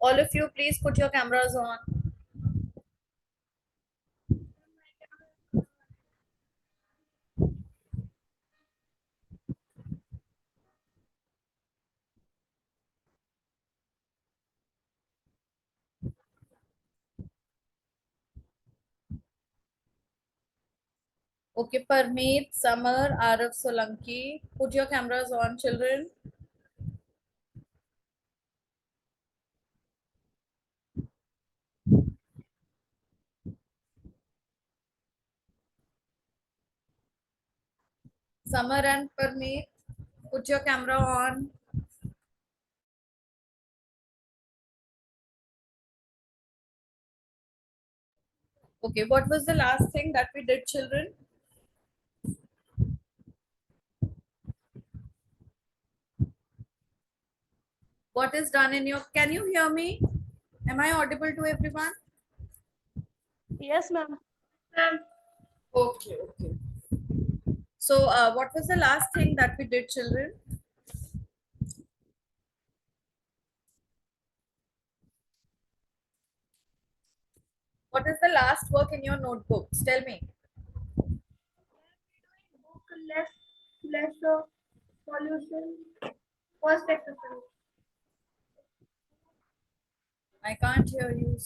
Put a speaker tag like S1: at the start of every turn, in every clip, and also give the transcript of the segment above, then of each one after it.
S1: All of you, please put your cameras on. Okay, Parmeet, Samar, Arav Solanki, put your cameras on, children. Samar and Parmeet, put your camera on. Okay, what was the last thing that we did, children? What is done in your, can you hear me? Am I audible to everyone?
S2: Yes, ma'am.
S1: Okay, okay. So, what was the last thing that we did, children? What is the last work in your notebooks? Tell me.
S2: Book less solution. First exercise.
S1: I can't hear you.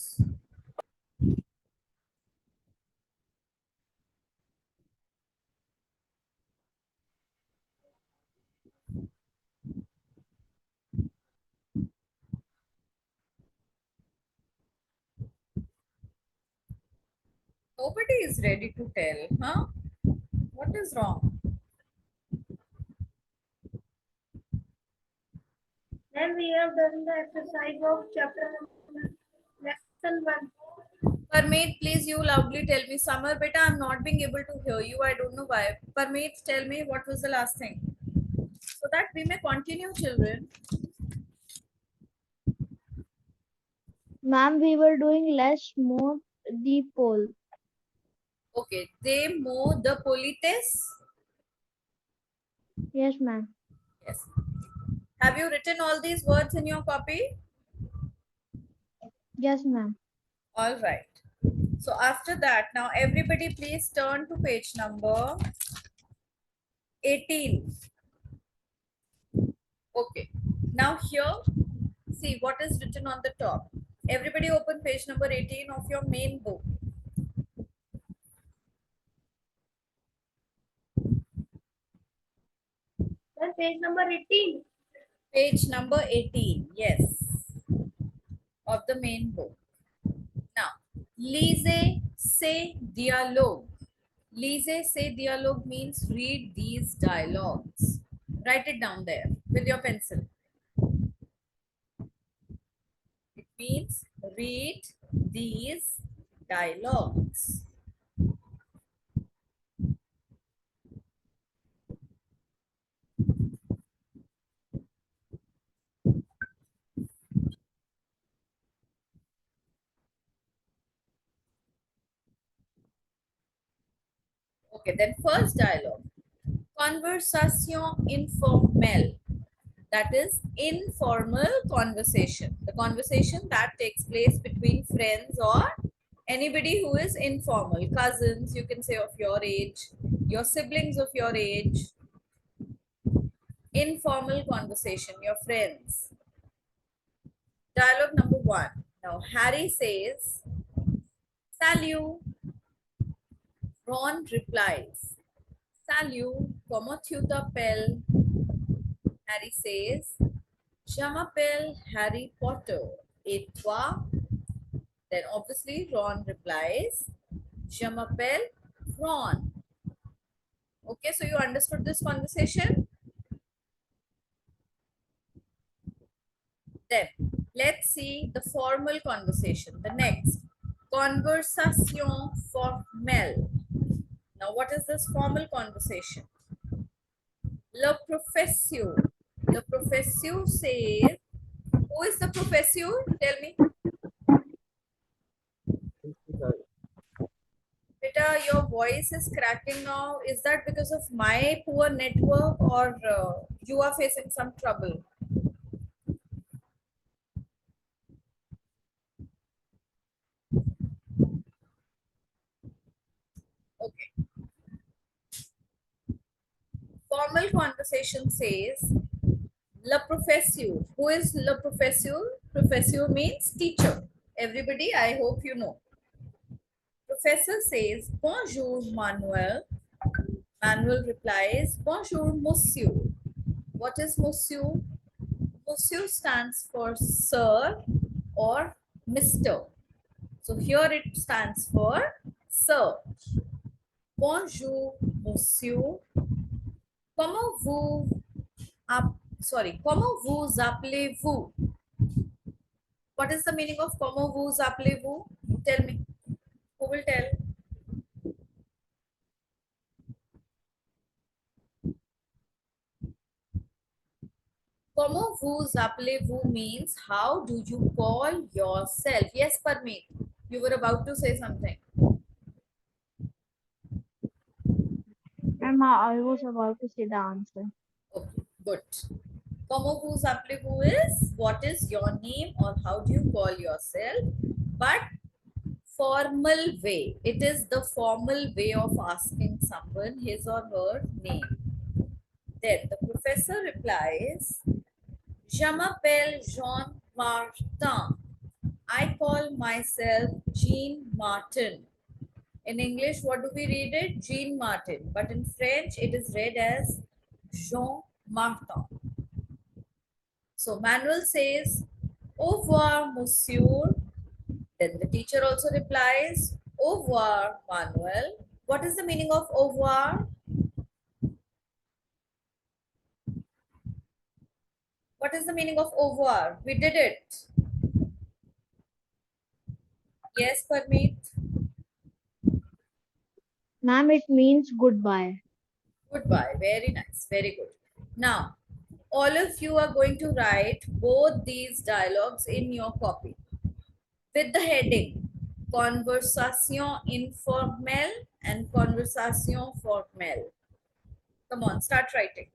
S1: Nobody is ready to tell, huh? What is wrong?
S2: Then we have done the exercise of chapter lesson 1.
S1: Parmeet, please you loudly tell me. Summer, beta, I'm not being able to hear you. I don't know why. Parmeet, tell me what was the last thing. So that we may continue, children.
S3: Ma'am, we were doing less more the pole.
S1: Okay, they mow the polites.
S3: Yes, ma'am.
S1: Yes. Have you written all these words in your copy?
S3: Yes, ma'am.
S1: All right. So after that, now everybody please turn to page number 18. Okay. Now here, see what is written on the top. Everybody open page number 18 of your main book.
S2: Then page number 18.
S1: Page number 18, yes, of the main book. Now, lisez ces dialogues. Lisez ces dialogues means read these dialogues. Write it down there with your pencil. It means read these dialogues. Okay, then first dialogue. Conversation informelle. That is informal conversation. The conversation that takes place between friends or anybody who is informal. Cousins, you can say of your age, your siblings of your age. Informal conversation, your friends. Dialogue number 1. Now, Harry says, Salut. Ron replies, Salut, comment tu t'appelles? Harry says, Je m'appelle Harry Potter. Et toi? Then obviously Ron replies, Je m'appelle Ron. Okay, so you understood this conversation? Then let's see the formal conversation. The next, conversation formelle. Now, what is this formal conversation? Le professeur. The professeur says, who is the professeur? Tell me. Beta, your voice is cracking now. Is that because of my poor network or you are facing some trouble? Okay. Formal conversation says le professeur. Who is le professeur? Professeur means teacher. Everybody, I hope you know. Professor says, Bonjour, Manuel. Manuel replies, Bonjour, Monsieur. What is Monsieur? Monsieur stands for Sir or Mr. So here it stands for Sir. Bonjour, Monsieur. Comment vous, comment vous appelez-vous? What is the meaning of comment vous appelez-vous? Tell me. Who will tell? Comment vous appelez-vous means how do you call yourself? Yes, Parmeet. You were about to say something.
S3: Ma'am, I was about to say the answer.
S1: Okay, good. Comment vous appelez-vous is what is your name or how do you call yourself? But formal way. It is the formal way of asking someone his or her name. Then the professor replies, Je m'appelle Jean Martin. I call myself Jean Martin. In English, what do we read it? Jean Martin. But in French, it is read as Jean Martin. So Manuel says, Au revoir, monsieur. Then the teacher also replies, Au revoir, Manuel. What is the meaning of au revoir? What is the meaning of au revoir? We did it. Yes, Parmeet.
S3: Ma'am, it means goodbye.
S1: Goodbye. Very nice. Very good. Now, all of you are going to write both these dialogues in your copy with the heading Conversation informelle and Conversation formelle. Come on, start writing.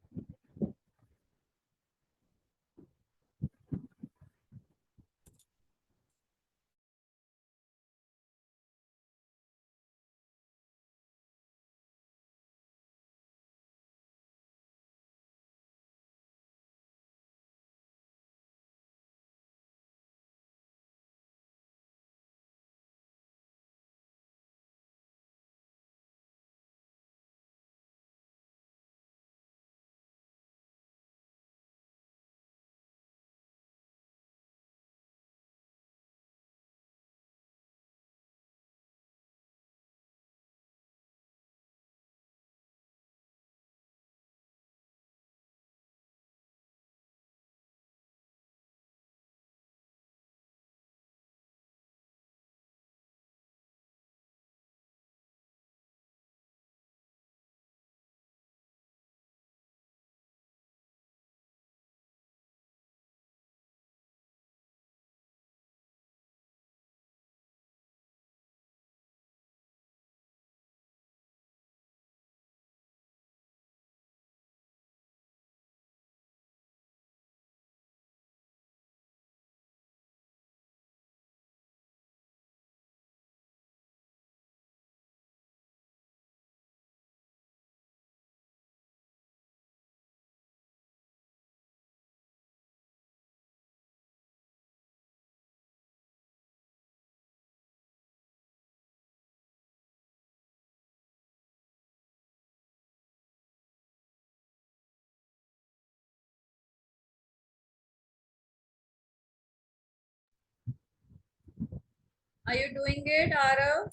S1: Are you doing it, Arav?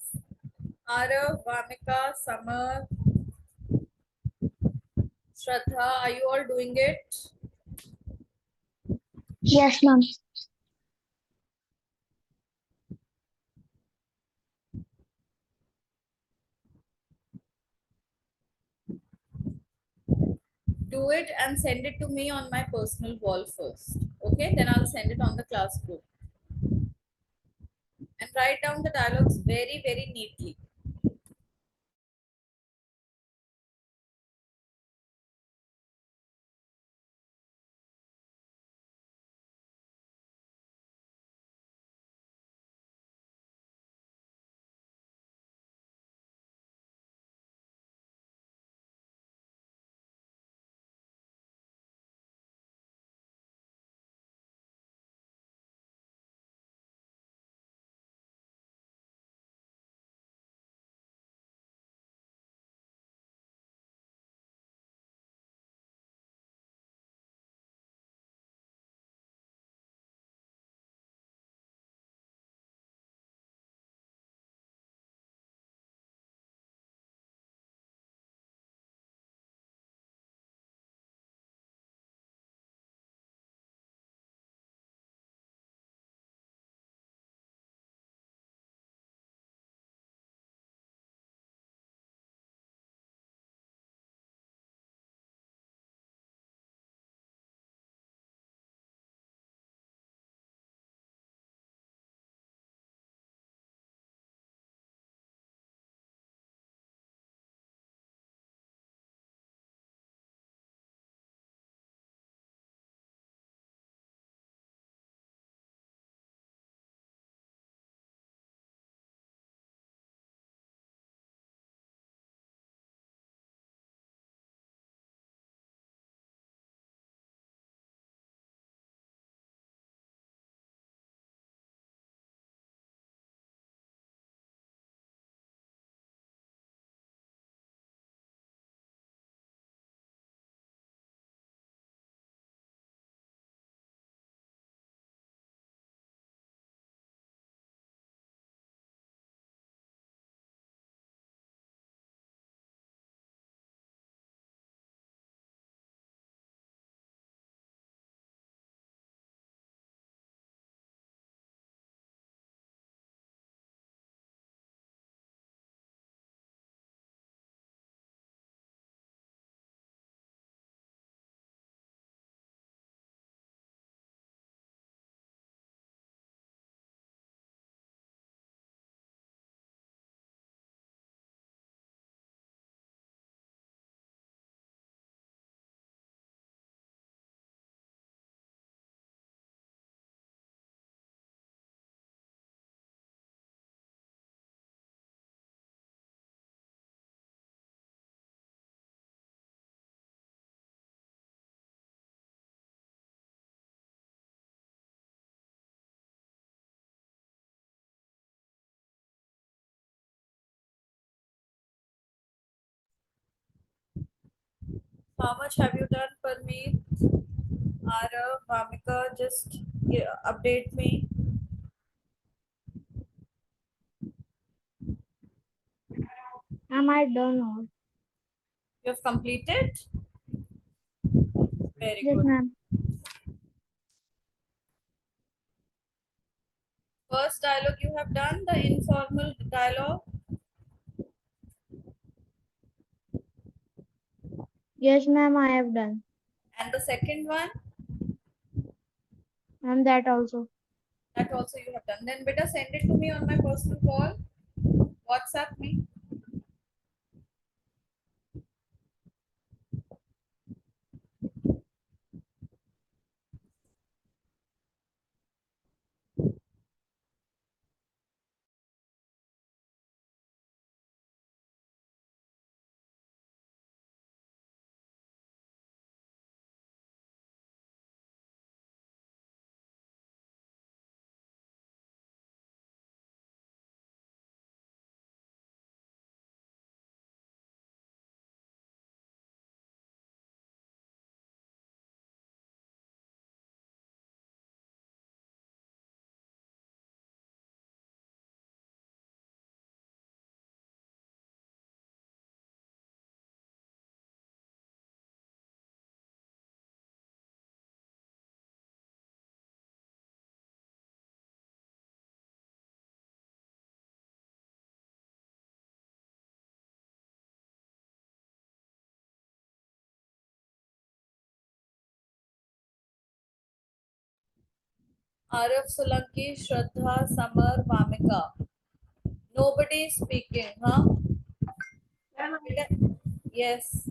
S1: Arav, Vamika, Samar, Shraddha, are you all doing it?
S3: Yes, ma'am.
S1: Do it and send it to me on my personal wall first. Okay, then I'll send it on the class group. And write down the dialogues very, very neatly. How much have you done, Parmeet? Arav, Vamika, just update me.
S3: Ma'am, I don't know.
S1: You have completed? Very
S3: Yes,
S1: good.
S3: ma'am.
S1: First dialogue you have done, the informal dialogue,
S3: Yes, ma'am, I have done.
S1: and the second one,
S3: Ma'am, that also.
S1: that also you have done. Then beta send it to me on my personal call. WhatsApp me. Arif Solanki, Shraddha, Samar, Vamika. Nobody is speaking, huh?
S2: Ma'am,
S1: Yes.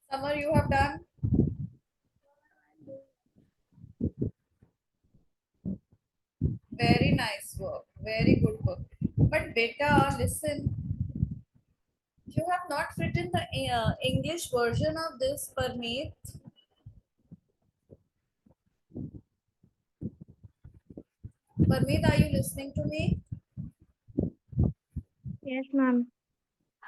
S1: Samar, you have done? Very nice work. Very good work. But beta, listen. You have not written the English version of this, Parmeet. Parmeet, are you listening to me?
S3: Yes, ma'am.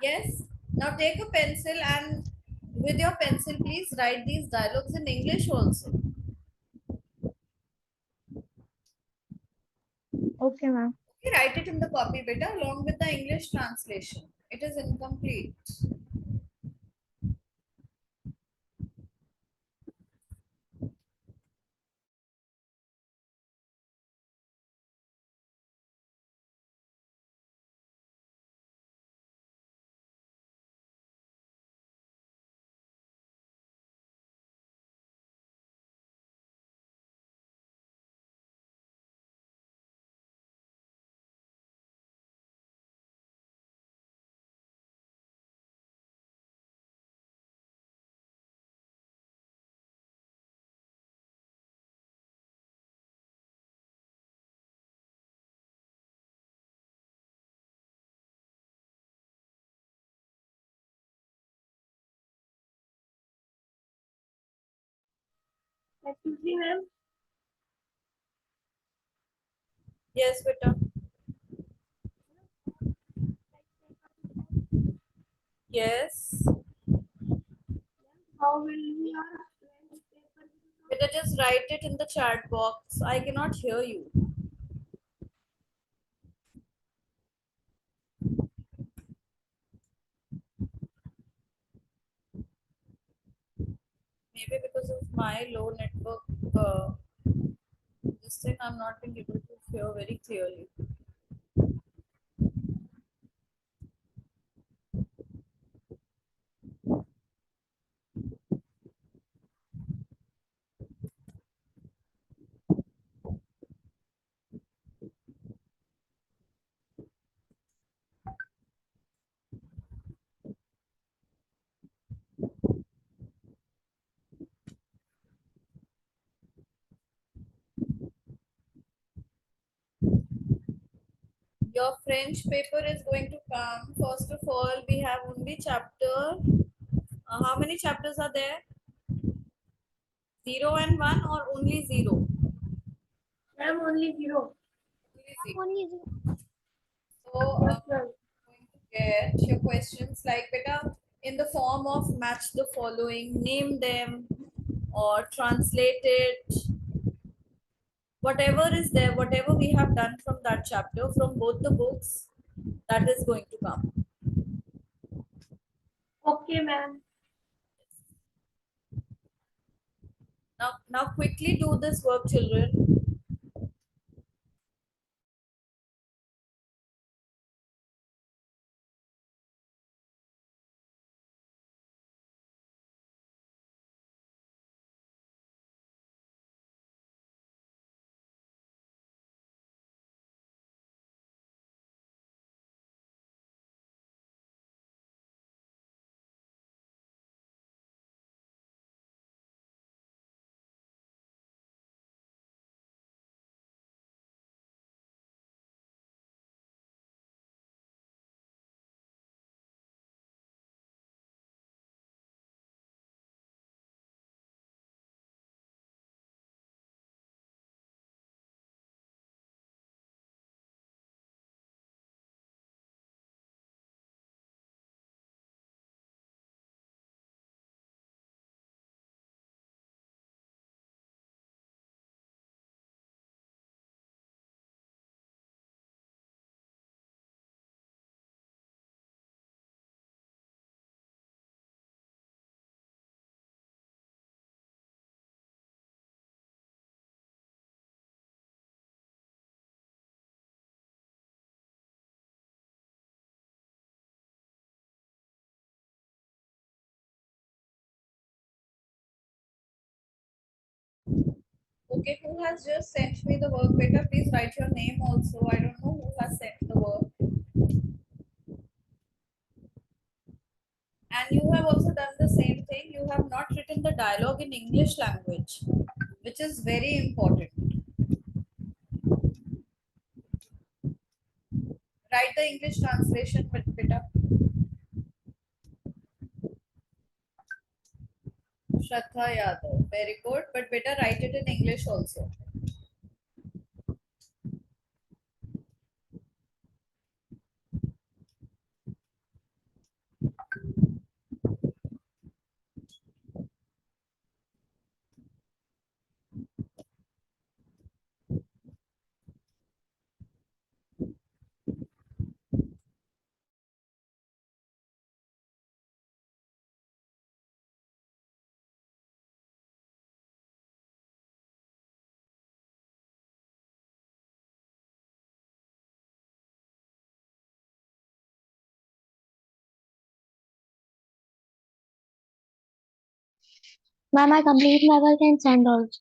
S1: Yes. Now take a pencil and with your pencil, please write these dialogues in English also.
S3: Okay, ma'am.
S1: Okay, write it in the copy, beta, along with the English translation. It is incomplete.
S2: excuse me, ma'am.
S1: Yes, beta. Yes.
S2: How will we our French paper?
S1: Beta, just write it in the chat box. I cannot hear you. Maybe because of my low network, this thing I'm not being able to hear very clearly. Your French paper is going to come. First of all, we have only chapter. How many chapters are there? 0 and 1 or only 0?
S2: Ma'am, only zero.
S1: Only 0.
S2: Only zero.
S1: So,
S2: Yes, ma'am.
S1: going to get your questions like beta. in the form of match the following, name them, or translate it. Whatever is there, whatever we have done from that chapter, from both the books, that is going to come.
S2: Okay, ma'am.
S1: Now quickly do this work, children. Okay, who has just sent me the work, beta? Please write your name also. I don't know who has sent the work. And you have also done the same thing. You have not written the dialogue in English language, which is very important. Write the English translation, beta. Shraddha Yadav. Very good. But beta, write it in English also.
S3: Ma'am, I complete my work and send also.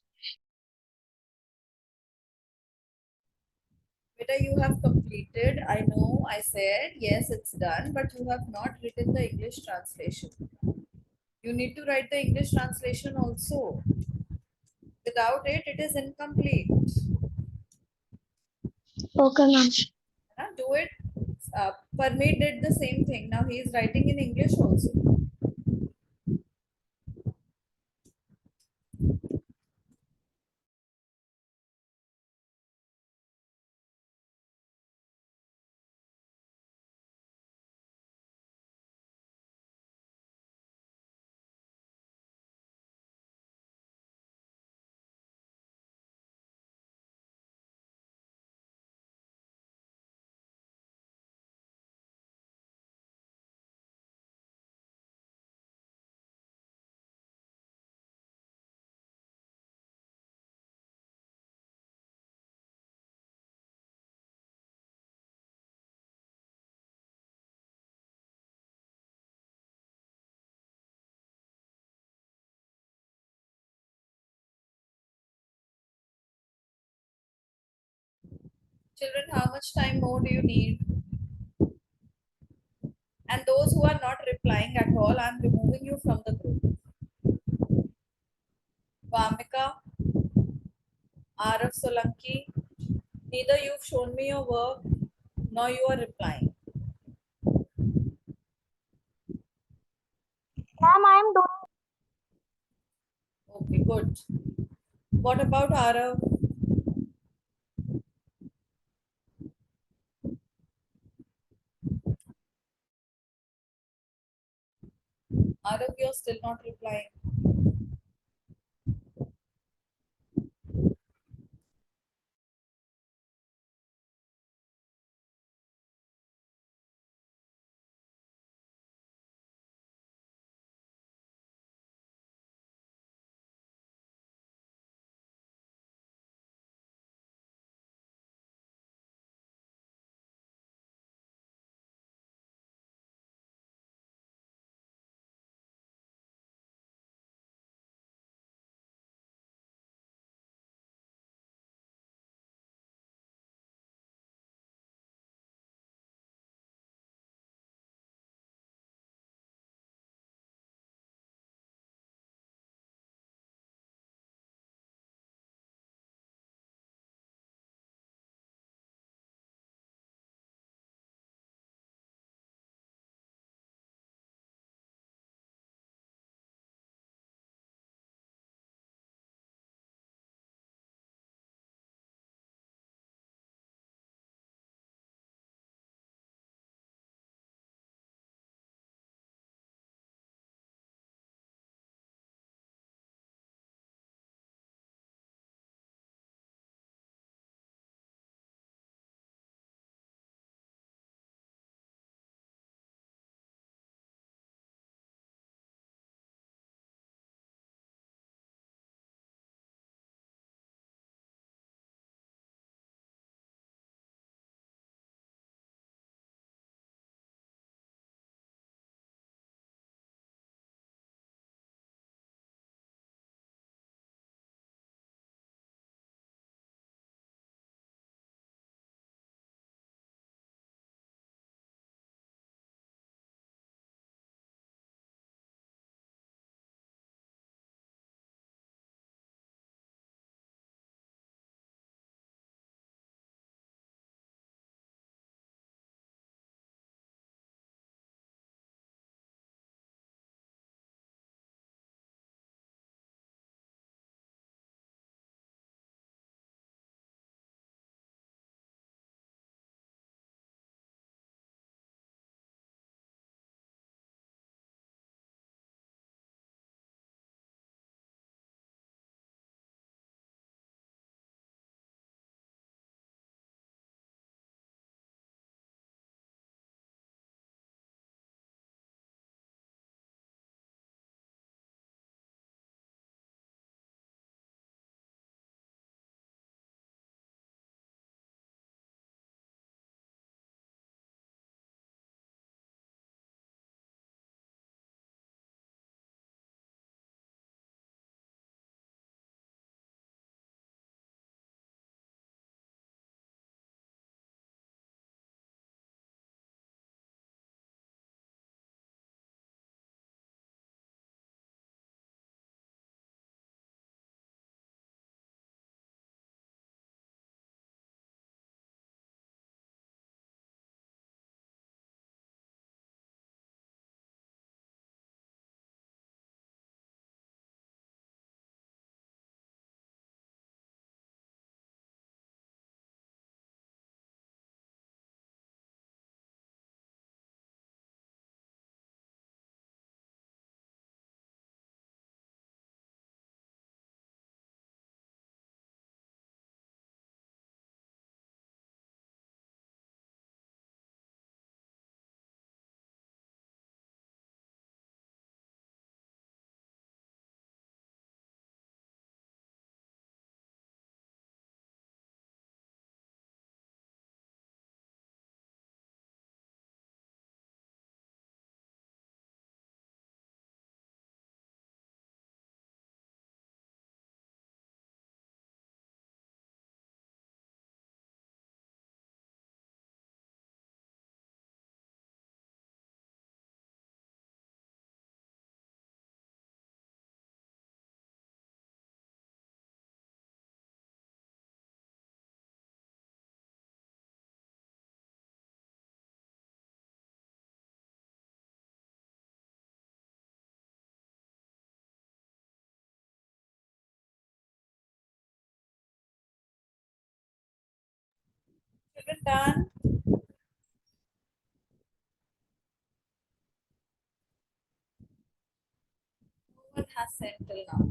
S1: Beta, you have completed. I know I said, yes, it's done, but you have not written the English translation. You need to write the English translation also. Without it, it is incomplete.
S3: Okay, ma'am.
S1: Do it. Parmeet did the same thing. Now he is writing in English also. Children, how much time more do you need? And those who are not replying at all, I'm removing you from the group. Vamika, Arav Solanki, neither you've shown me your work nor you are replying.
S3: Ma'am, I am doing.
S1: Okay, good. What about Arav? Arav, you're still not replying. Children done? has sent till now.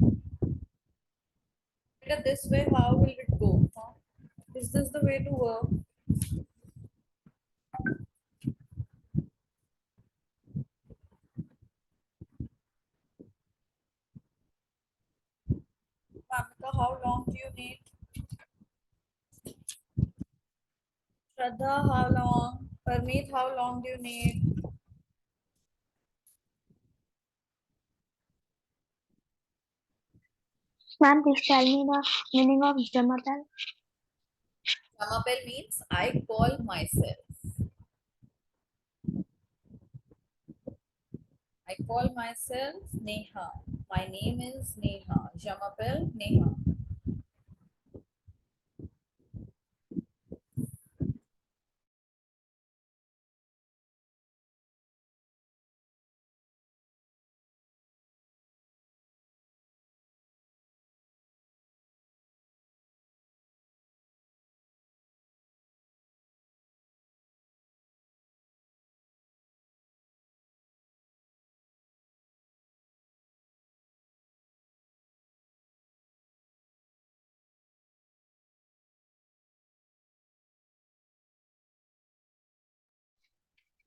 S1: Better this way, how will it go? Huh? Is this the way to work? Mamika, how long do you need? Shraddha, how long? Parmeet, how long do you need?
S3: Ma'am, please tell me the meaning of Jamatal.
S1: Samapel means I call myself. I call myself Neha. My name is Neha. Jamapel Neha.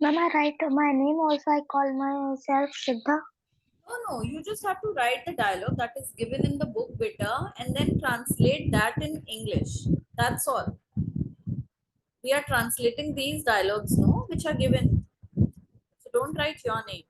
S3: Ma'am, I write my name also. I call myself Siddha.
S1: No, no, you just have to write the dialogue that is given in the book, beta, and then translate that in English. That's all. We are translating these dialogues, no, which are given. So don't write your name.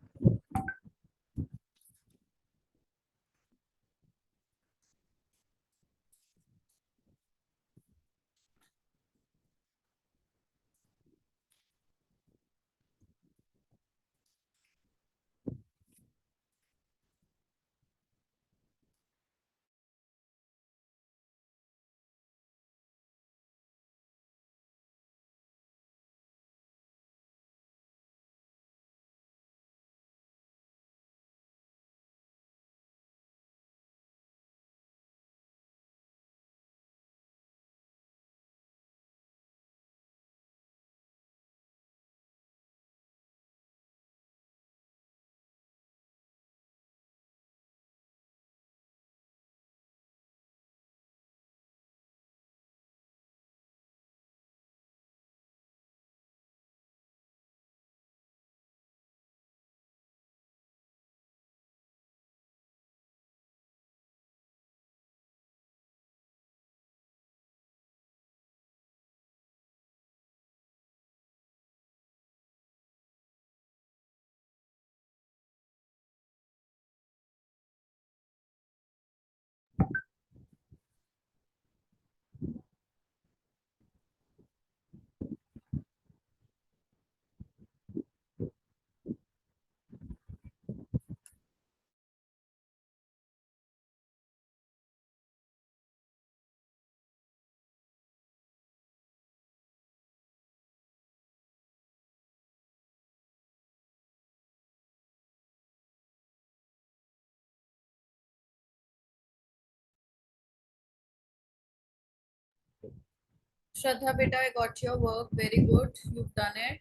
S1: Shraddha, beta, I got your work. Very good. You've done it.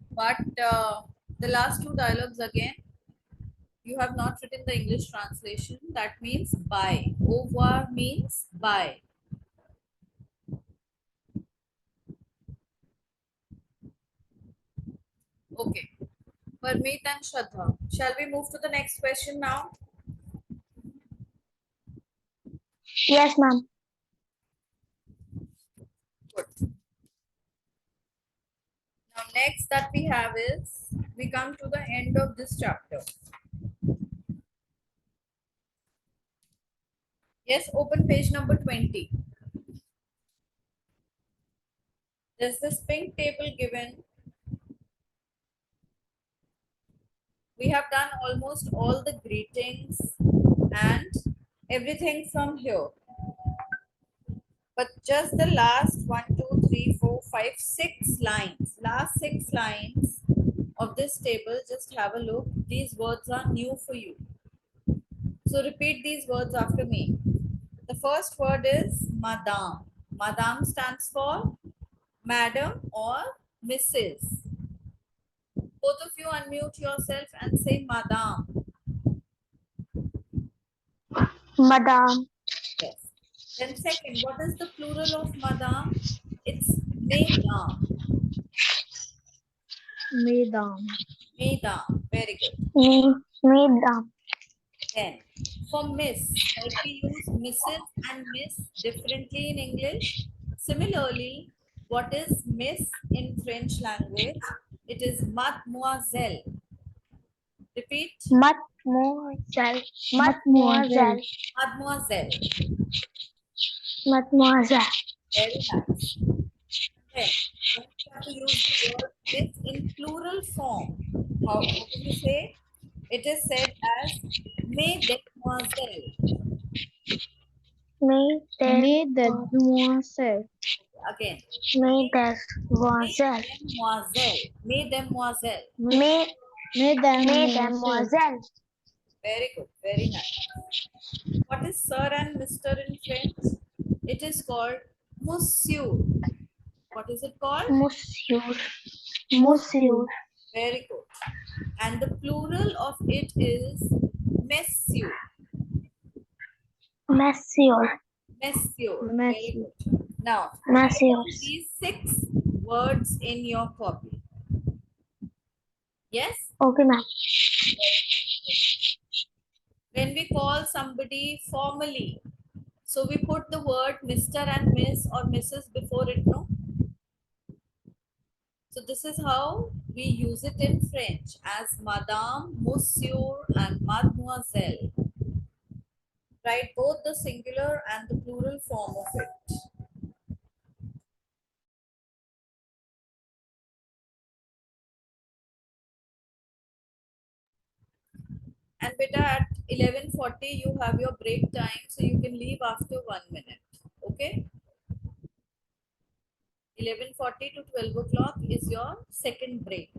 S1: But the last two dialogues again, you have not written the English translation. That means bye. Au revoir means bye. Okay. Parmeet and Shraddha. Shall we move to the next question now?
S3: Yes, ma'am.
S1: Good. Now, next that we have is we come to the end of this chapter. Yes, open page number 20. There's this pink table given. We have done almost all the greetings and everything from here. But just the last 1, 2, 3, 4, 5, 6 lines, last 6 lines of this table, just have a look. These words are new for you. So repeat these words after me. The first word is Madame. Madame stands for Madam or Mrs. Both of you unmute yourself and say Madame.
S3: Madame.
S1: Yes. Then second, what is the plural of madame? It's mesdames.
S4: Mesdames.
S1: Mesdames. Very good.
S3: Madame.
S1: Then for miss, like we use Mrs. and Miss differently in English. Similarly, what is miss in French language? It is mademoiselle. Repeat.
S3: Mademoiselle. Mademoiselle.
S1: Mademoiselle.
S3: Mademoiselle.
S1: Very nice. Then we have to use the word miss in plural form. How do we say? It is said as mesdemoiselles.
S4: Mesdemoiselles.
S1: Again,
S3: Mademoiselle.
S1: mesdemoiselles.
S4: Mesdemoiselles.
S3: Mademoiselle.
S1: Very good, very nice. What is sir and mister in French? It is called monsieur. What is it called?
S3: Monsieur. Monsieur.
S1: Very good. And the plural of it is messieurs.
S3: Monsieur.
S1: Messieurs. Very
S4: Messieurs.
S1: good. Now, write
S3: Monsieur.
S1: down these 6 words in your copy. Yes?
S3: Okay, ma'am.
S1: When we call somebody formally, so we put the word Mr. and Miss or Mrs. before it, no? So this is how we use it in French as Madame, Monsieur and Mademoiselle. Write both the singular and the plural form of it. And beta, at 11:40 you have your break time, so you can leave after 1 minute. Okay? 11:40 to 12 o'clock is your second break.